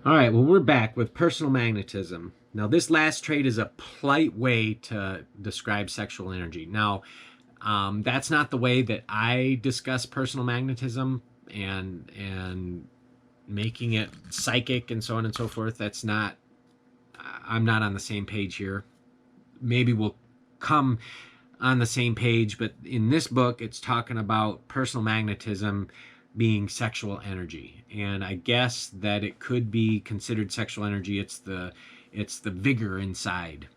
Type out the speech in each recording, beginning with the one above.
All right, well, we're back with personal magnetism. Now, this last trait is a polite way to describe sexual energy. Now, that's not the way that I discuss personal magnetism and making it psychic and so on and so forth. That's not. I'm not on the same page here. Maybe we'll come on the same page, but in this book, it's talking about personal magnetism being sexual energy, and I guess that it could be considered sexual energy. It's the vigor inside.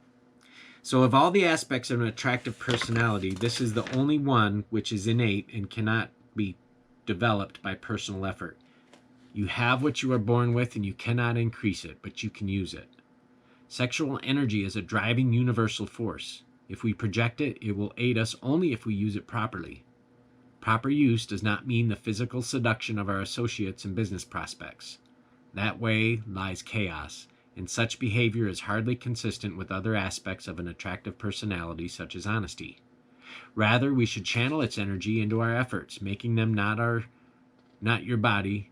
So of all the aspects of an attractive personality, this is the only one which is innate and cannot be developed by personal effort. You have what you are born with, and you cannot increase it, but you can use it. Sexual energy is a driving universal force. If we project it, it will aid us only if we use it properly. Proper use does not mean the physical seduction of our associates and business prospects. That way lies chaos, and such behavior is hardly consistent with other aspects of an attractive personality, such as honesty. Rather, we should channel its energy into our efforts, making them not your body,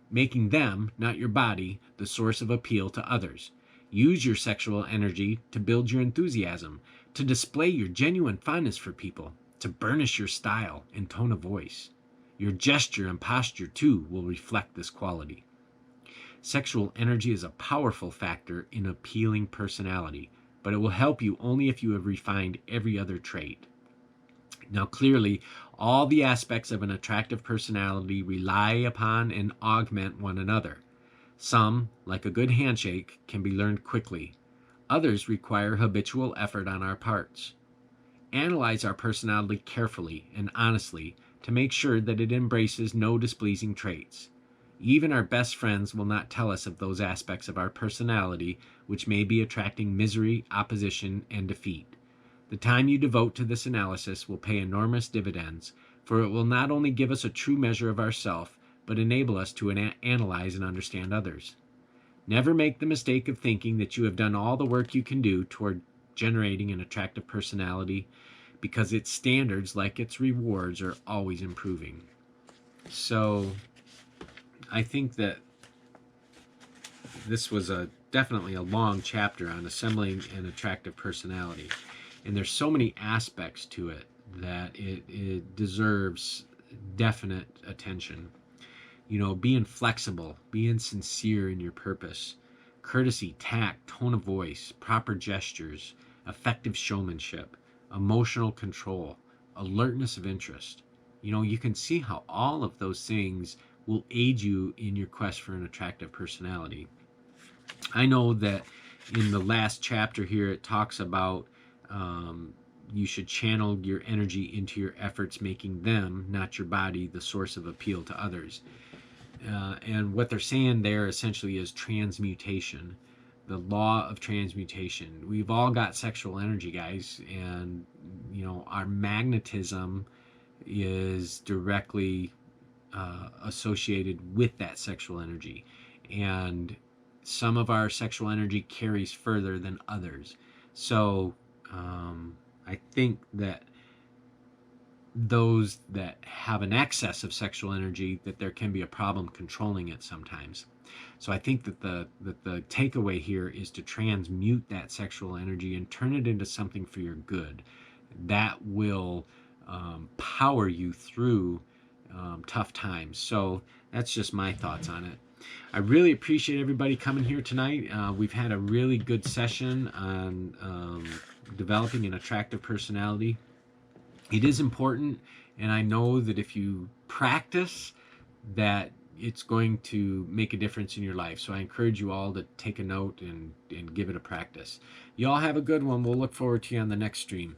the source of appeal to others. Use your sexual energy to build your enthusiasm, to display your genuine fondness for people, to burnish your style and tone of voice. Your gesture and posture, too, will reflect this quality. Sexual energy is a powerful factor in appealing personality, but it will help you only if you have refined every other trait. Now, clearly, all the aspects of an attractive personality rely upon and augment one another. Some, like a good handshake, can be learned quickly. Others require habitual effort on our parts. Analyze our personality carefully and honestly to make sure that it embraces no displeasing traits. Even our best friends will not tell us of those aspects of our personality which may be attracting misery, opposition, and defeat. The time you devote to this analysis will pay enormous dividends, for it will not only give us a true measure of ourself, but enable us to analyze and understand others. Never make the mistake of thinking that you have done all the work you can do toward generating an attractive personality, because its standards, like its rewards, are always improving. So I think that this was definitely a long chapter on assembling an attractive personality. And there's so many aspects to it that it deserves definite attention. You know, being flexible, being sincere in your purpose, courtesy, tact, tone of voice, proper gestures, effective showmanship, emotional control, alertness of interest. You know, you can see how all of those things will aid you in your quest for an attractive personality. I know that in the last chapter here, it talks about you should channel your energy into your efforts, making them, not your body, the source of appeal to others. And what they're saying there essentially is transmutation, the law of transmutation. We've all got sexual energy, guys, and you know, our magnetism is directly associated with that sexual energy, and some of our sexual energy carries further than others. So I think that those that have an excess of sexual energy, that there can be a problem controlling it sometimes. So I think that the takeaway here is to transmute that sexual energy and turn it into something for your good. That will power you through tough times. So that's just my thoughts on it. I really appreciate everybody coming here tonight. We've had a really good session on developing an attractive personality. It is important, and I know that if you practice, that it's going to make a difference in your life. So I encourage you all to take a note and give it a practice. You all have a good one. We'll look forward to you on the next stream.